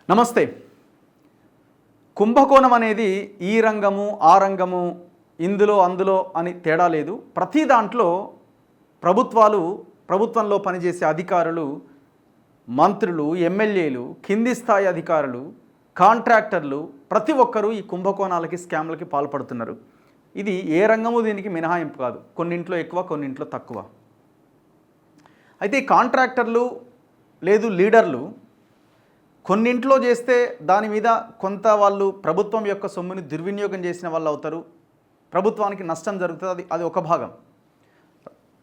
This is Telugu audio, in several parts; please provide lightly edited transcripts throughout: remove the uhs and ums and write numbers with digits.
నమస్తే. కుంభకోణం అనేది ఈ రంగము ఆ రంగము ఇందులో అందులో అని తేడా లేదు. ప్రతి దాంట్లో ప్రభుత్వంలో పనిచేసే అధికారులు, మంత్రులు, ఎమ్మెల్యేలు, కింది స్థాయి అధికారులు, కాంట్రాక్టర్లు ప్రతి ఒక్కరూ ఈ కుంభకోణాలకి, స్కామ్లకి పాల్పడుతున్నారు. ఇది ఏ రంగము దీనికి మినహాయింపు కాదు. కొన్నింట్లో ఎక్కువ, కొన్నింట్లో తక్కువ. అయితే ఈ కాంట్రాక్టర్లు లేదు లీడర్లు కొన్నింట్లో చేస్తే దాని మీద కొంత వాళ్ళు ప్రభుత్వం యొక్క సొమ్ముని దుర్వినియోగం చేసిన వాళ్ళు అవుతారు. ప్రభుత్వానికి నష్టం జరుగుతుంది. అది ఒక భాగం.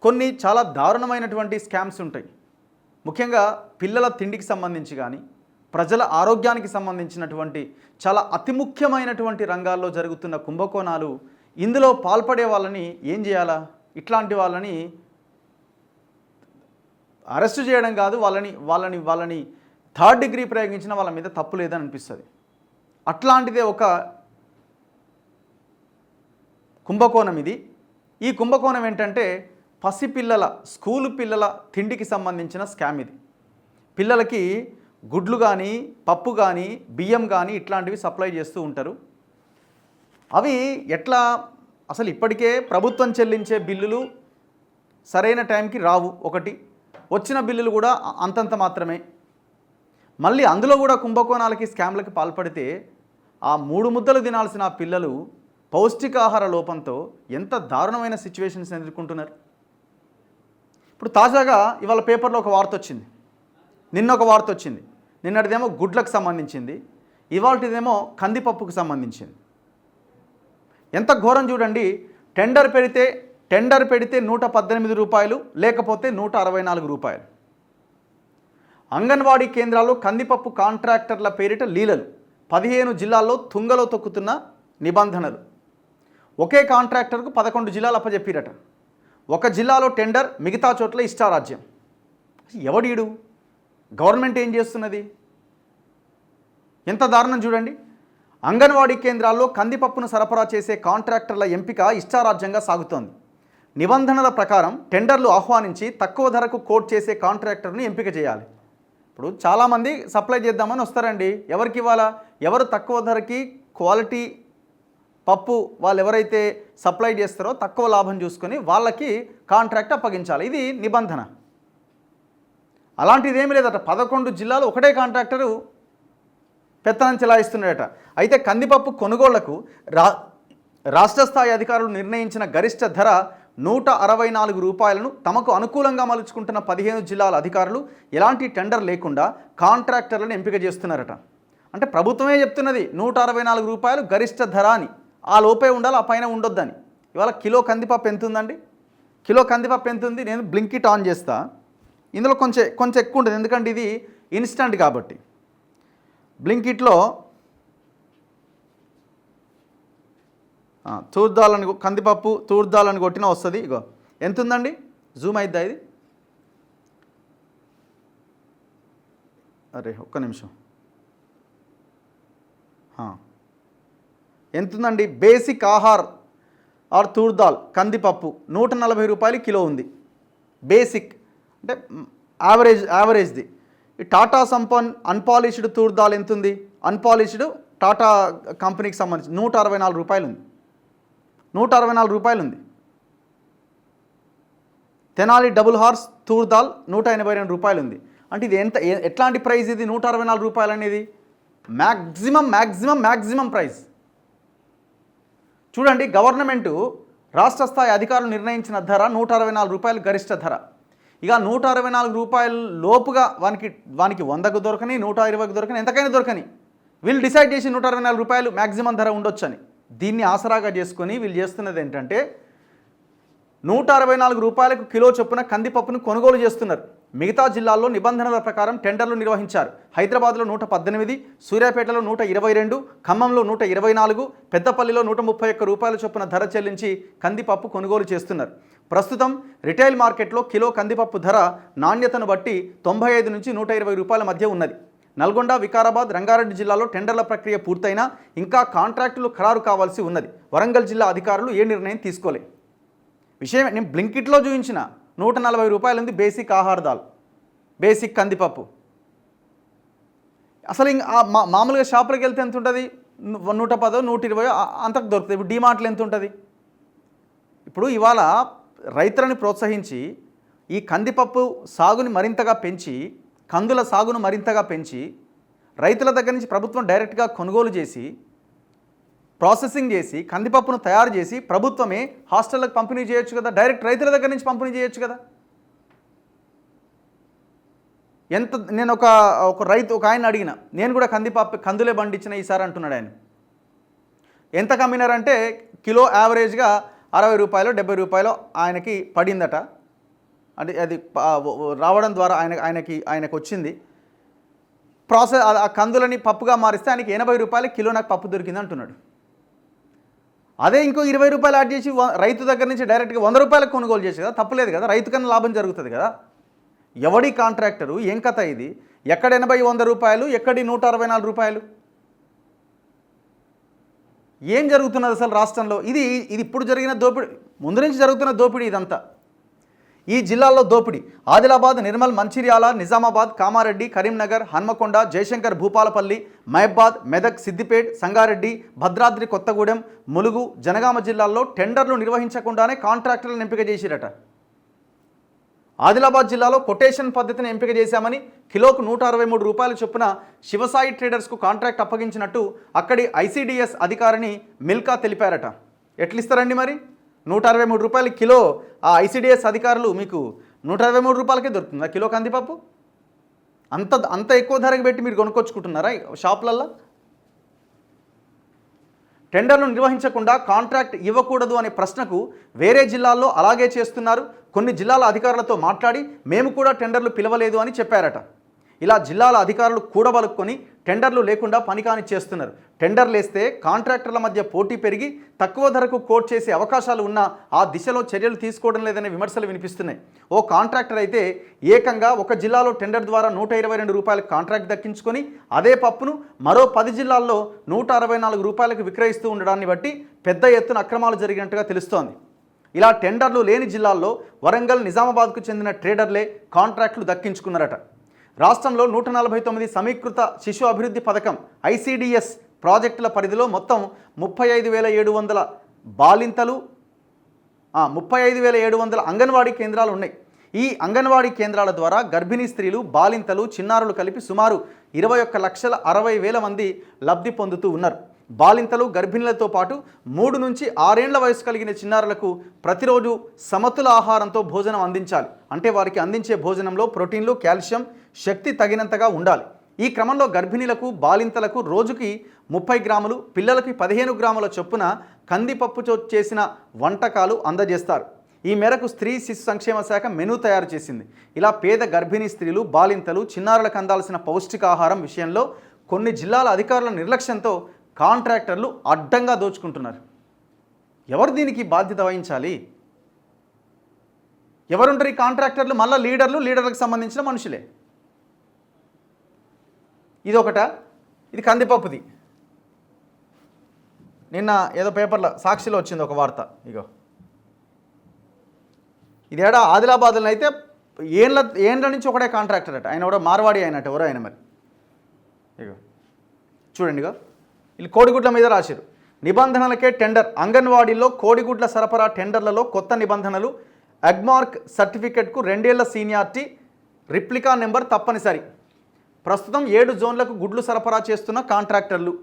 కొన్ని చాలా దారుణమైనటువంటి స్కామ్స్ ఉంటాయి. ముఖ్యంగా పిల్లల తిండికి సంబంధించి కానీ, ప్రజల ఆరోగ్యానికి సంబంధించినటువంటి చాలా అతి ముఖ్యమైనటువంటి రంగాల్లో జరుగుతున్న కుంభకోణాలు. ఇందులో పాల్పడే వాళ్ళని ఏం చేయాలా? ఇట్లాంటి వాళ్ళని అరెస్టు చేయడం కాదు, వాళ్ళని థర్డ్ డిగ్రీ ప్రయోగించిన వాళ్ళ మీద తప్పు లేదని అనిపిస్తుంది. అట్లాంటిదే ఒక కుంభకోణం ఇది. ఈ కుంభకోణం ఏంటంటే పసిపిల్లల, స్కూలు పిల్లల తిండికి సంబంధించిన స్కామ్ ఇది. పిల్లలకి గుడ్లు కానీ, పప్పు కానీ, బియ్యం కానీ ఇట్లాంటివి సప్లై చేస్తూ ఉంటారు. అవి ఎట్లా అసలు ఇప్పటికే ప్రభుత్వం చెల్లించే బిల్లులు సరైన టైంకి రావు. ఒకటి, వచ్చిన బిల్లులు కూడా అంతంత మాత్రమే. మళ్ళీ అందులో కూడా కుంభకోణాలకి, స్కామ్లకి పాల్పడితే ఆ 3 ముద్దలు తినాల్సిన ఆ పిల్లలు పౌష్టికాహార లోపంతో ఎంత దారుణమైన సిచ్యువేషన్స్ ఎదుర్కొంటున్నారు. ఇప్పుడు తాజాగా ఇవాళ పేపర్లో ఒక వార్త వచ్చింది, నిన్న ఒక వార్త వచ్చింది. నిన్నటిదేమో గుడ్లకు సంబంధించింది, ఇవాళటిదేమో కందిపప్పుకు సంబంధించింది. ఎంత ఘోరం చూడండి. టెండర్ పెడితే 118 రూపాయలు, లేకపోతే 164 రూపాయలు. అంగన్వాడీ కేంద్రాల్లో కందిపప్పు కాంట్రాక్టర్ల పేరిట లీలలు. 15 జిల్లాల్లో తుంగలో తొక్కుతున్న నిబంధనలు. ఒకే కాంట్రాక్టర్కు 11 జిల్లాలు అప్పచెప్పిరట. ఒక జిల్లాలో టెండర్, మిగతా చోట్ల ఇష్టారాజ్యం. ఎవడీడు? గవర్నమెంట్ ఏం చేస్తున్నది? ఎంత దారుణం చూడండి. అంగన్వాడీ కేంద్రాల్లో కందిపప్పును సరఫరా చేసే కాంట్రాక్టర్ల ఎంపిక ఇష్టారాజ్యంగా సాగుతోంది. నిబంధనల ప్రకారం టెండర్లు ఆహ్వానించి తక్కువ ధరకు కోట్ చేసే కాంట్రాక్టర్ని ఎంపిక చేయాలి. ఇప్పుడు చాలామంది సప్లై చేద్దామని వస్తారండి. ఎవరికి ఇవ్వాలా? ఎవరు తక్కువ ధరకి క్వాలిటీ పప్పు వాళ్ళు ఎవరైతే సప్లై చేస్తారో తక్కువ లాభం చూసుకొని వాళ్ళకి కాంట్రాక్ట్ అప్పగించాలి. ఇది నిబంధన. అలాంటిది ఏమీ లేదట. 11 జిల్లాలు ఒకటే కాంట్రాక్టరు పెత్తనం చెలాయిస్తున్నాడట. అయితే కందిపప్పు కొనుగోళ్లకు రాష్ట్ర స్థాయి అధికారులు నిర్ణయించిన గరిష్ట ధర 164 రూపాయలను తమకు అనుకూలంగా మలుచుకుంటున్న 15 జిల్లాల అధికారులు ఎలాంటి టెండర్ లేకుండా కాంట్రాక్టర్లను ఎంపిక చేస్తున్నారట. అంటే ప్రభుత్వమే చెప్తున్నది 164 రూపాయలు గరిష్ట ధర అని. ఆ లోపే ఉండాలి, ఆ పైన ఉండొద్దని. ఇవాళ కిలో కందిపప్పు ఎంత ఉందండి? కిలో కందిపప్పు ఎంత ఉంది? నేను బ్లింకిట్ ఆన్ చేస్తా. ఇందులో కొంచెం ఎక్కువ ఉంటుంది, ఎందుకంటే ఇది ఇన్స్టంట్ కాబట్టి. బ్లింకిట్లో తూర్దాలని కందిపప్పు తూర్దాలని కొట్టినా వస్తుంది. ఇగో ఎంత ఉందండి? జూమ్ అయిద్దా ఇది? అరే ఒక్క నిమిషం. ఎంత ఉందండి? బేసిక్ ఆహార్ ఆర్ తూర్దాల్ కందిపప్పు 140 రూపాయలు కిలో ఉంది. బేసిక్ అంటే యావరేజ్ది. ఈ టాటా సంపన్ అన్పాలిష్డ్ తూర్దాల్ ఎంత ఉంది? అన్పాలిష్డ్ టాటా కంపెనీకి సంబంధించి 164 రూపాయలు ఉంది. 164 రూపాయలు ఉంది. తెనాలి డబుల్ హార్స్ తూర్దాల్ 182 రూపాయలు ఉంది. అంటే ఇది ఎట్లాంటి ప్రైస్ ఇది? 164 రూపాయలు అనేది మ్యాక్సిమం ప్రైస్. చూడండి, గవర్నమెంటు రాష్ట్ర స్థాయి అధికారులు నిర్ణయించిన ధర 164 రూపాయలు గరిష్ట ధర. ఇక 164 రూపాయల లోపుగా వానికి 100కు దొరకని, 120కు దొరకని, ఎంతకైనా దొరకని వీళ్ళు డిసైడ్ చేసి 164 రూపాయలు మ్యాక్సిమం ధర ఉండొచ్చని. దీన్ని ఆసరాగా చేసుకొని వీళ్ళు చేస్తున్నది ఏంటంటే 164 రూపాయలకు కిలో చొప్పున కందిపప్పును కొనుగోలు చేస్తున్నారు. మిగతా జిల్లాల్లో నిబంధనల ప్రకారం టెండర్లు నిర్వహించారు. హైదరాబాద్లో 118, సూర్యాపేటలో 122, ఖమ్మంలో 124, పెద్దపల్లిలో 131 రూపాయల చొప్పున ధర చెల్లించి కందిపప్పు కొనుగోలు చేస్తున్నారు. ప్రస్తుతం రిటైల్ మార్కెట్లో కిలో కందిపప్పు ధర నాణ్యతను బట్టి 95 నుంచి 120 రూపాయల మధ్య ఉన్నది. నల్గొండ, వికారాబాద్, రంగారెడ్డి జిల్లాలో టెండర్ల ప్రక్రియ పూర్తయినా ఇంకా కాంట్రాక్టులు ఖరారు కావాల్సి ఉన్నది. వరంగల్ జిల్లా అధికారులు ఏ నిర్ణయం తీసుకోలే. విషయం నేను బ్లింకిట్లో చూపించిన 140 రూపాయలు ఉంది బేసిక్ ఆహార్ దాల్, బేసిక్ కందిపప్పు. అసలు ఇంకా మామూలుగా షాపులకు వెళ్తే ఎంత ఉంటుంది? 110 120 అంతకు దొరుకుతుంది. ఇప్పుడు డీమార్ట్లో ఎంత ఉంటుంది? ఇప్పుడు ఇవాళ రైతులని ప్రోత్సహించి ఈ కందిపప్పు సాగుని మరింతగా పెంచి, కందుల సాగును మరింతగా పెంచి, రైతుల దగ్గర నుంచి ప్రభుత్వం డైరెక్ట్గా కొనుగోలు చేసి, ప్రాసెసింగ్ చేసి, కందిపప్పును తయారు చేసి ప్రభుత్వమే హాస్టళ్ళకు పంపిణీ చేయొచ్చు కదా, డైరెక్ట్ రైతుల దగ్గర నుంచి పంపిణీ చేయొచ్చు కదా. నేను ఒక రైతు ఒక ఆయన అడిగిన, నేను కూడా కందులే పండించిన ఈసారి అంటున్నాడు ఆయన. ఎంత కమ్మినారంటే కిలో యావరేజ్గా 60 రూపాయలు 70 రూపాయలు ఆయనకి పడిందట. అంటే అది రావడం ద్వారా ఆయనకు వచ్చింది. ప్రాసెస్ ఆ కందులని పప్పుగా మారిస్తే ఆయనకి 80 రూపాయలు కిలో నాకు పప్పు దొరికింది అంటున్నాడు. అదే ఇంకో 20 రూపాయలు యాడ్ చేసి రైతు దగ్గర నుంచి డైరెక్ట్గా 100 రూపాయలకు కొనుగోలు చేసి కదా, తప్పలేదు కదా, రైతు కన్నా లాభం జరుగుతుంది కదా. ఎవడి కాంట్రాక్టరు, ఏం కథ ఇది? ఎక్కడ 80-100 రూపాయలు, ఎక్కడి 164 రూపాయలు? ఏం జరుగుతున్నది అసలు రాష్ట్రంలో? ఇది ఇప్పుడు జరిగిన దోపిడీ, ముందు నుంచి జరుగుతున్న దోపిడీ ఇదంతా. ఈ జిల్లాల్లో దోపిడీ: ఆదిలాబాద్, నిర్మల్, మంచిర్యాల, నిజామాబాద్, కామారెడ్డి, కరీంనగర్, హన్మకొండ, జయశంకర్, భూపాలపల్లి, మహబాద్, మెదక్, సిద్దిపేట్, సంగారెడ్డి, భద్రాద్రి కొత్తగూడెం, ములుగు, జనగామ జిల్లాల్లో టెండర్లు నిర్వహించకుండానే కాంట్రాక్టర్లను ఎంపిక చేసిరట. ఆదిలాబాద్ జిల్లాలో కొటేషన్ పద్ధతిని ఎంపిక చేశామని కిలోకు 163 రూపాయల చొప్పున శివసాయి ట్రేడర్స్కు కాంట్రాక్ట్ అప్పగించినట్టు అక్కడి ఐసీడీఎస్ అధికారిని మిల్కా తెలిపారట. ఎట్లిస్తారండి మరి 163 రూపాయలు కిలో? ఆ ఐసీడీఎస్ అధికారులు మీకు 163 రూపాయలకే దొరుకుతుందా కిలో కందిపప్పు? అంత ఎక్కువ ధరకు పెట్టి మీరు కొనుక్కొచ్చుకుంటున్నారా షాపులల్లో? టెండర్లు నిర్వహించకుండా కాంట్రాక్ట్ ఇవ్వకూడదు అనే ప్రశ్నకు వేరే జిల్లాల్లో అలాగే చేస్తున్నారు. కొన్ని జిల్లాల అధికారులతో మాట్లాడి మేము కూడా టెండర్లు పిలవలేదు అని చెప్పారట. ఇలా జిల్లాల అధికారులు కూడబలుక్కొని టెండర్లు లేకుండా పనికాని చేస్తున్నారు. టెండర్లు వేస్తే కాంట్రాక్టర్ల మధ్య పోటీ పెరిగి తక్కువ ధరకు కోట్ చేసే అవకాశాలు ఉన్నా ఆ దిశలో చర్యలు తీసుకోవడం లేదనే విమర్శలు వినిపిస్తున్నాయి. ఓ కాంట్రాక్టర్ అయితే ఏకంగా ఒక జిల్లాలో టెండర్ ద్వారా 122 రూపాయలకు కాంట్రాక్ట్ దక్కించుకొని అదే పప్పును మరో 10 జిల్లాల్లో 164 రూపాయలకు విక్రయిస్తూ ఉండడాన్ని బట్టి పెద్ద ఎత్తున అక్రమాలు జరిగినట్టుగా తెలుస్తోంది. ఇలా టెండర్లు లేని జిల్లాల్లో వరంగల్, నిజామాబాద్కు చెందిన ట్రేడర్లే కాంట్రాక్టులు దక్కించుకున్నారట. రాష్ట్రంలో 149 సమీకృత శిశు అభివృద్ధి పథకం ఐసీడీఎస్ ప్రాజెక్టుల పరిధిలో మొత్తం 35,700 బాలింతలు 35,700 అంగన్వాడీ కేంద్రాలు ఉన్నాయి. ఈ అంగన్వాడీ కేంద్రాల ద్వారా గర్భిణీ స్త్రీలు, బాలింతలు, చిన్నారులు కలిపి సుమారు 21,60,000 మంది లబ్ధి పొందుతూ ఉన్నారు. బాలింతలు, గర్భిణులతో పాటు 3 నుంచి 6 ఏళ్ల వయసు కలిగిన చిన్నారులకు ప్రతిరోజు సమతుల ఆహారంతో భోజనం అందించాలి. అంటే వారికి అందించే భోజనంలో ప్రోటీన్లు, కాల్షియం, శక్తి తగినంతగా ఉండాలి. ఈ క్రమంలో గర్భిణీలకు, బాలింతలకు రోజుకి 30 గ్రాములు, పిల్లలకి 15 గ్రాముల చొప్పున కందిపప్పుతో చేసిన వంటకాలు అందజేస్తారు. ఈ మేరకు స్త్రీ శిశు సంక్షేమ శాఖ మెనూ తయారు చేసింది. ఇలా పేద గర్భిణీ స్త్రీలు, బాలింతలు, చిన్నారులకు అందాల్సిన పౌష్టికాహారం విషయంలో కొన్ని జిల్లాల అధికారుల నిర్లక్ష్యంతో కాంట్రాక్టర్లు అడ్డంగా దోచుకుంటున్నారు. ఎవరు దీనికి బాధ్యత వహించాలి? ఎవరుంటారు ఈ కాంట్రాక్టర్లు? మళ్ళీ లీడర్లకు సంబంధించిన మనుషులే. ఇది ఒకట. ఇది కందిపప్పుది. నిన్న ఏదో పేపర్లో సాక్షిలో వచ్చింది ఒక వార్త. ఇగో ఇది ఆదిలాబాద్లో అయితే ఏండ్ల నుంచి ఒకటే కాంట్రాక్టర్ అట. ఆయన కూడా మార్వాడి అయినట్టు ఎవరో ఆయన మరి. ఇగో చూడండి, ఇగో వీళ్ళు కోడిగుడ్ల మీద రాశారు. నిబంధనలకే టెండర్. అంగన్వాడీలో కోడిగుడ్ల సరఫరా టెండర్లలో కొత్త నిబంధనలు. అగ్మార్క్ సర్టిఫికెట్కు 2 ఏళ్ల సీనియారిటీ, రిప్లికా నెంబర్ తప్పనిసరి. ప్రస్తుతం 7 జోన్లకు గుడ్లు సరఫరా చేస్తున్న కాంట్రాక్టర్లు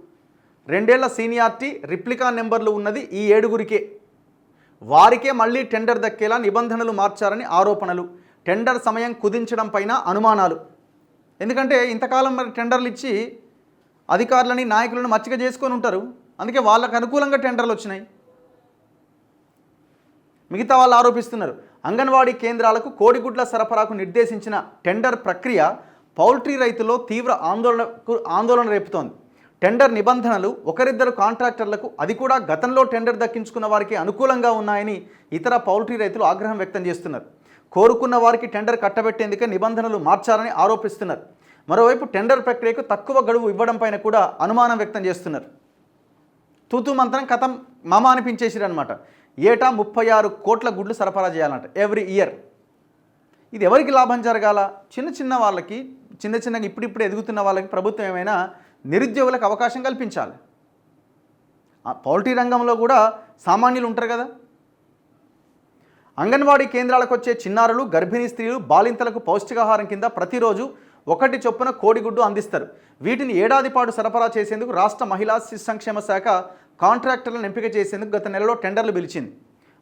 2 ఏళ్ల సీనియారిటీ, రిప్లికా నెంబర్లు ఉన్నది ఈ 7గురికే. వారికే మళ్ళీ టెండర్ దక్కేలా నిబంధనలు మార్చారని ఆరోపణలు. టెండర్ సమయం కుదించడం పైన అనుమానాలు. ఎందుకంటే ఇంతకాలం మరి టెండర్లు ఇచ్చి అధికారులని, నాయకులను మచ్చిక చేసుకొని ఉంటారు. అందుకే వాళ్ళకు అనుకూలంగా టెండర్లు వచ్చినాయి. మిగతా వాళ్ళు ఆరోపిస్తున్నారు. అంగన్వాడీ కేంద్రాలకు కోడిగుడ్ల సరఫరాకు నిర్దేశించిన టెండర్ ప్రక్రియ పౌల్ట్రీ రైతుల్లో తీవ్ర ఆందోళన రేపుతోంది. టెండర్ నిబంధనలు ఒకరిద్దరు కాంట్రాక్టర్లకు, అది కూడా గతంలో టెండర్ దక్కించుకున్న వారికి అనుకూలంగా ఉన్నాయని ఇతర పౌల్ట్రీ రైతులు ఆగ్రహం వ్యక్తం చేస్తున్నారు. కోరుకున్న వారికి టెండర్ కట్టబెట్టేందుకే నిబంధనలు మార్చారని ఆరోపిస్తున్నారు. మరోవైపు టెండర్ ప్రక్రియకు తక్కువ గడువు ఇవ్వడం పైన కూడా అనుమానం వ్యక్తం చేస్తున్నారు. తూతూ మంత్రం కథం మమ అనిపించేసిరనమాట. ఏటా 36 కోట్ల గుడ్లు సరఫరా చేయాలంట ఎవ్రీ ఇయర్. ఇది ఎవరికి లాభం జరగాల? చిన్న చిన్న వాళ్ళకి, చిన్నగా ఇప్పుడిప్పుడు ఎదుగుతున్న వాళ్ళకి ప్రభుత్వం ఏమైనా నిరుద్యోగులకు అవకాశం కల్పించాలి. పౌల్ట్రీ రంగంలో కూడా సామాన్యులు ఉంటారు కదా. అంగన్వాడీ కేంద్రాలకు వచ్చే చిన్నారులు, గర్భిణీ స్త్రీలు, బాలింతలకు పౌష్టికాహారం కింద ప్రతిరోజు 1 చొప్పున కోడిగుడ్డు అందిస్తారు. వీటిని ఏడాది పాటు సరఫరా చేసేందుకు రాష్ట్ర మహిళా శిశు సంక్షేమ శాఖ కాంట్రాక్టర్లను ఎంపిక చేసేందుకు గత నెలలో టెండర్లు పిలిచింది.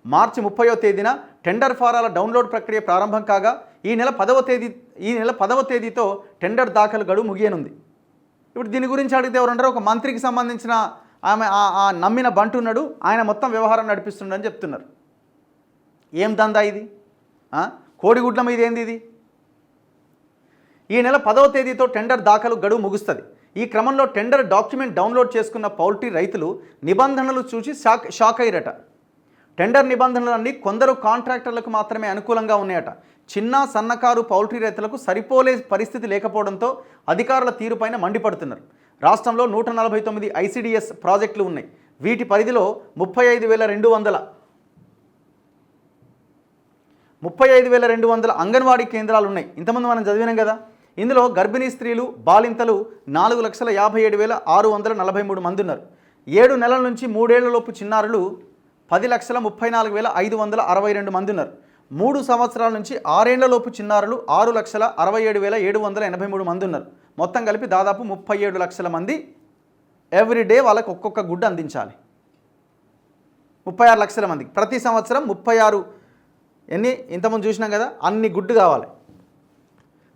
మార్చి 30వ తేదీన టెండర్ ఫారాల డౌన్లోడ్ ప్రక్రియ ప్రారంభం కాగా ఈ నెల 10వ తేదీతో టెండర్ దాఖలు గడువు ముగియనుంది. ఇప్పుడు దీని గురించి అడిగితే ఎవరంటారు, ఒక మంత్రికి సంబంధించిన ఆమె ఆ నమ్మిన బంటున్నాడు, ఆయన మొత్తం వ్యవహారం నడిపిస్తుండని చెప్తున్నారు. ఏం దందా ఇది? కోడిగుడ్ల మీద ఏంది ఇది? ఈ నెల 10వ తేదీతో టెండర్ దాఖలు గడువు ముగుస్తుంది. ఈ క్రమంలో టెండర్ డాక్యుమెంట్ డౌన్లోడ్ చేసుకున్న పౌల్ట్రీ రైతులు నిబంధనలు చూసి షాక్ అయ్యారట. టెండర్ నిబంధనలన్నీ కొందరు కాంట్రాక్టర్లకు మాత్రమే అనుకూలంగా ఉన్నాయట. చిన్న సన్నకారు పౌల్ట్రీ రైతులకు సరిపోలే పరిస్థితి లేకపోవడంతో అధికారుల తీరుపైన మండిపడుతున్నారు. రాష్ట్రంలో 149 ICDS ప్రాజెక్టులు ఉన్నాయి. వీటి పరిధిలో 35,200 అంగన్వాడీ కేంద్రాలు ఉన్నాయి. ఇంతమంది మనం చదివినాం కదా. ఇందులో గర్భిణీ స్త్రీలు, బాలింతలు 4,57,643 మంది ఉన్నారు. 7 నెలల నుంచి 3 ఏళ్లలోపు చిన్నారులు 10,34,562 మంది ఉన్నారు. 3 సంవత్సరాల నుంచి 6 ఏళ్లలోపు చిన్నారులు 6,67,783 మంది ఉన్నారు. మొత్తం కలిపి దాదాపు 37 లక్షల మంది ఎవ్రీడే వాళ్ళకు ఒక్కొక్క గుడ్డు అందించాలి. 36 లక్షల మందికి ప్రతి సంవత్సరం 36 ఇంతకుముందు చూసినాం కదా, అన్ని గుడ్డు కావాలి.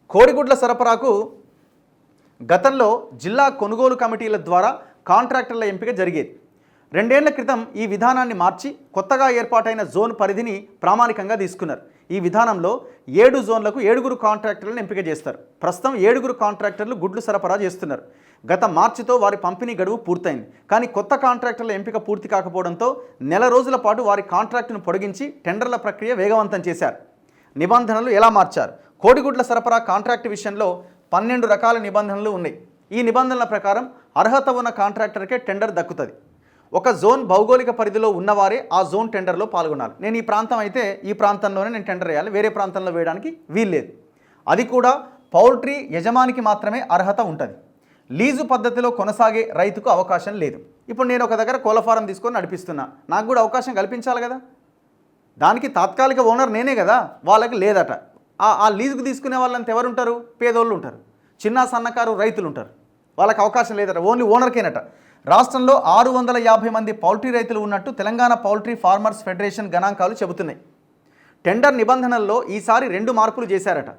కోడిగుడ్ల సరఫరాకు గతంలో జిల్లా కొనుగోలు కమిటీల ద్వారా కాంట్రాక్టర్ల ఎంపిక జరిగేది. 2 ఏళ్ల క్రితం ఈ విధానాన్ని మార్చి కొత్తగా ఏర్పాటైన జోన్ పరిధిని ప్రామాణికంగా తీసుకున్నారు. ఈ విధానంలో 7 జోన్లకు 7 కాంట్రాక్టర్లను ఎంపిక చేస్తారు. ప్రస్తుతం 7 కాంట్రాక్టర్లు గుడ్లు సరఫరా చేస్తున్నారు. గత మార్చితో వారి పంపిణీ గడువు పూర్తయింది. కానీ కొత్త కాంట్రాక్టర్ల ఎంపిక పూర్తి కాకపోవడంతో నెల రోజుల పాటు వారి కాంట్రాక్టును పొడిగించి టెండర్ల ప్రక్రియ వేగవంతం చేశారు. నిబంధనలు ఎలా మార్చారు? కోడిగుడ్ల సరఫరా కాంట్రాక్టు విషయంలో 12 రకాల నిబంధనలు ఉన్నాయి. ఈ నిబంధనల ప్రకారం అర్హత ఉన్న కాంట్రాక్టర్కే టెండర్ దక్కుతుంది. ఒక జోన్ భౌగోళిక పరిధిలో ఉన్నవారే ఆ జోన్ టెండర్లో పాల్గొనాలి. నేను ఈ ప్రాంతం అయితే ఈ ప్రాంతంలోనే నేను టెండర్ వేయాలి, వేరే ప్రాంతంలో వేయడానికి వీల్లేదు. అది కూడా పౌల్ట్రీ యజమానికి మాత్రమే అర్హత ఉంటుంది. లీజు పద్ధతిలో కొనసాగే రైతుకు అవకాశం లేదు. ఇప్పుడు నేను ఒక దగ్గర కోళ్ళ ఫారం తీసుకొని నడిపిస్తున్నా, నాకు కూడా అవకాశం కల్పించాలి కదా. దానికి తాత్కాలిక ఓనర్ నేనే కదా, వాళ్ళకి లేదట. ఆ లీజుకు తీసుకునే వాళ్ళంతా ఎవరు ఉంటారు? పేదోళ్ళు ఉంటారు, చిన్న సన్నకారు రైతులు ఉంటారు. వాళ్ళకి అవకాశం లేదట, ఓన్లీ ఓనర్కేనట. రాష్ట్రంలో 650 మంది పౌల్ట్రీ రైతులు ఉన్నట్టు తెలంగాణ పౌల్ట్రీ ఫార్మర్స్ ఫెడరేషన్ గణాంకాలు చెబుతున్నాయి. టెండర్ నిబంధనల్లో ఈసారి 2 మార్పులు చేశారట.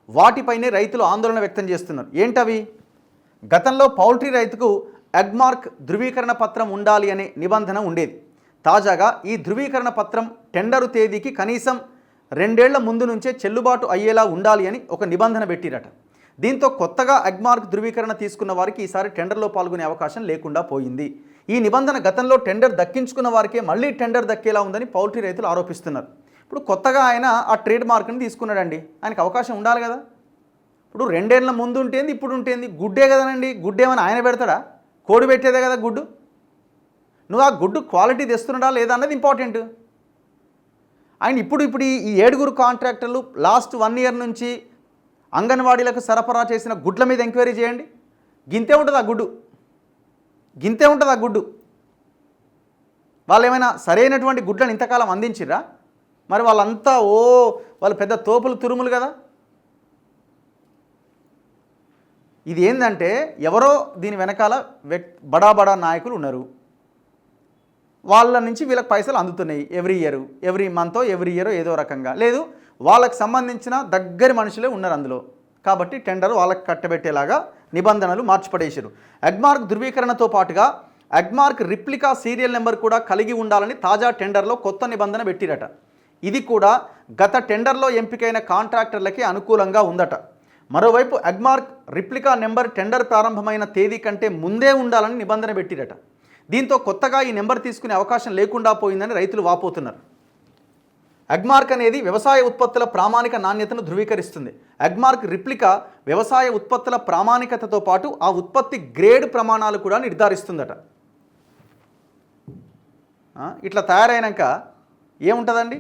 వాటిపైనే రైతులు ఆందోళన వ్యక్తం చేస్తున్నారు. ఏంటవి? గతంలో పౌల్ట్రీ రైతుకు అగ్మార్క్ ధృవీకరణ పత్రం ఉండాలి అనే నిబంధన ఉండేది. తాజాగా ఈ ధృవీకరణ పత్రం టెండరు తేదీకి కనీసం 2 ఏళ్ల ముందు నుంచే చెల్లుబాటు అయ్యేలా ఉండాలి అని ఒక నిబంధన పెట్టిరట. దీంతో కొత్తగా అగ్మార్క్ ధృవీకరణ తీసుకున్న వారికి ఈసారి టెండర్లో పాల్గొనే అవకాశం లేకుండా పోయింది. ఈ నిబంధన గతంలో టెండర్ దక్కించుకున్న వారికే మళ్ళీ టెండర్ దక్కేలా ఉందని పౌల్ట్రీ రైతులు ఆరోపిస్తున్నారు. ఇప్పుడు కొత్తగా ఆయన ఆ ట్రేడ్ మార్క్ని తీసుకున్నాడండి, ఆయనకు అవకాశం ఉండాలి కదా. ఇప్పుడు 2 ఏళ్ల ముందు ఉంటేంది, ఇప్పుడు ఉంటేంది, గుడ్డే కదనండి. గుడ్డు ఏమైనా ఆయన పెడతాడా? కోడి పెట్టేదే కదా గుడ్డు. నువ్వు ఆ గుడ్డు క్వాలిటీ తెస్తున్నాడా లేదా అన్నది ఇంపార్టెంట్. ఆయన ఇప్పుడు ఈ 7 కాంట్రాక్టర్లు లాస్ట్ 1 ఇయర్ నుంచి అంగన్వాడీలకు సరఫరా చేసిన గుడ్ల మీద ఎంక్వైరీ చేయండి. గింతే ఉంటుంది ఆ గుడ్డు. వాళ్ళు ఏమైనా సరైనటువంటి గుడ్లను ఇంతకాలం అందించిర్రా? మరి వాళ్ళంతా వాళ్ళు పెద్ద తోపులు తురుములు కదా. ఇది ఏంటంటే ఎవరో దీని వెనకాల బడా నాయకులు ఉన్నారు. వాళ్ళ నుంచి వీళ్ళకి పైసలు అందుతున్నాయి ఎవ్రీ మంతో ఎవ్రీ ఇయర్ ఏదో రకంగా. లేదు, వాళ్ళకి సంబంధించిన దగ్గరి మనుషులే ఉన్నారు అందులో. కాబట్టి టెండర్ వాళ్ళకి కట్టబెట్టేలాగా నిబంధనలు మార్చిపడేశారు. అగ్మార్క్ ధృవీకరణతో పాటుగా అగ్మార్క్ రిప్లికా సీరియల్ నెంబర్ కూడా కలిగి ఉండాలని తాజా టెండర్లో కొత్త నిబంధన పెట్టిరట. ఇది కూడా గత టెండర్లో ఎంపికైన కాంట్రాక్టర్లకి అనుకూలంగా ఉందట. మరోవైపు అగ్మార్క్ రిప్లికా నెంబర్ టెండర్ ప్రారంభమైన తేదీ కంటే ముందే ఉండాలని నిబంధన పెట్టిరట. దీంతో కొత్తగా ఈ నెంబర్ తీసుకునే అవకాశం లేకుండా పోయిందని రైతులు వాపోతున్నారు. అగ్మార్క్ అనేది వ్యవసాయ ఉత్పత్తుల ప్రామాణిక నాణ్యతను ధృవీకరిస్తుంది. అగ్మార్క్ రిప్లికా వ్యవసాయ ఉత్పత్తుల ప్రామాణికతతో పాటు ఆ ఉత్పత్తి గ్రేడ్ ప్రమాణాలు కూడా నిర్ధారిస్తుందట. ఇట్లా తయారైనాక ఏముంటుందండి?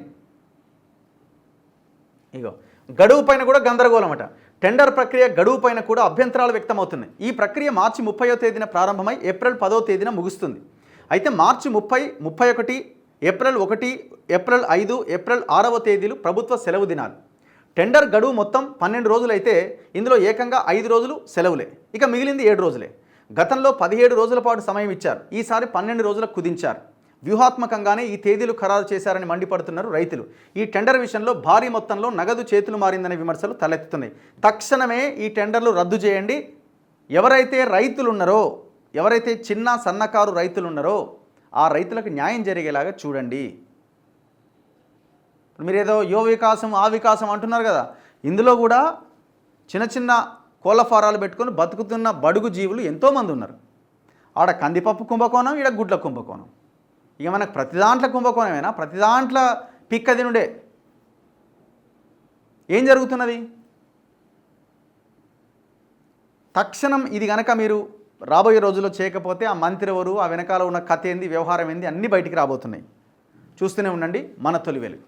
ఇగో గడువు పైన కూడా గందరగోళం అట. టెండర్ ప్రక్రియ గడువు పైన కూడా అభ్యంతరాలు వ్యక్తమవుతున్నాయి. ఈ ప్రక్రియ మార్చి 30వ తేదీన ప్రారంభమై ఏప్రిల్ 10వ తేదీన ముగుస్తుంది. అయితే మార్చి 30, 31, ఏప్రిల్ 1, ఏప్రిల్ 5, ఏప్రిల్ 6వ తేదీలు ప్రభుత్వ సెలవు దినాలు. టెండర్ గడువు మొత్తం 12 రోజులైతే ఇందులో ఏకంగా 5 రోజులు సెలవులే, ఇక మిగిలింది 7 రోజులే. గతంలో 17 రోజుల పాటు సమయం ఇచ్చారు, ఈసారి 12 రోజులకు కుదించారు. వ్యూహాత్మకంగానే ఈ తేదీలు ఖరారు చేశారని మండిపడుతున్నారు రైతులు. ఈ టెండర్ విషయంలో భారీ మొత్తంలో నగదు చేతులు మారిందనే విమర్శలు తలెత్తుతున్నాయి. తక్షణమే ఈ టెండర్లు రద్దు చేయండి. ఎవరైతే రైతులు ఉన్నారో, ఎవరైతే చిన్న సన్నకారు రైతులు ఉన్నారో ఆ రైతులకు న్యాయం జరిగేలాగా చూడండి. మీరు ఏదో యువ వికాసం ఆ వికాసం అంటున్నారు కదా, ఇందులో కూడా చిన్న చిన్న కోళ్ళ ఫారాలు పెట్టుకొని బతుకుతున్న బడుగు జీవులు ఎంతోమంది ఉన్నారు. ఆడ కందిపప్పు కుంభకోణం, ఈడ గుడ్ల కుంభకోణం. ఇక మనకు ప్రతి దాంట్లో కుంభకోణమేనా? ప్రతి దాంట్లో పిక్కది నుండే ఏం జరుగుతున్నది? తక్షణం ఇది కనుక మీరు రాబోయే రోజుల్లో చేయకపోతే ఆ మంత్రి ఎవరు, ఆ వెనకాల ఉన్న కథ ఏంది, వ్యవహారం ఏంది అన్నీ బయటికి రాబోతున్నాయి. చూస్తూనే ఉండండి మన తొలి వెలుగు.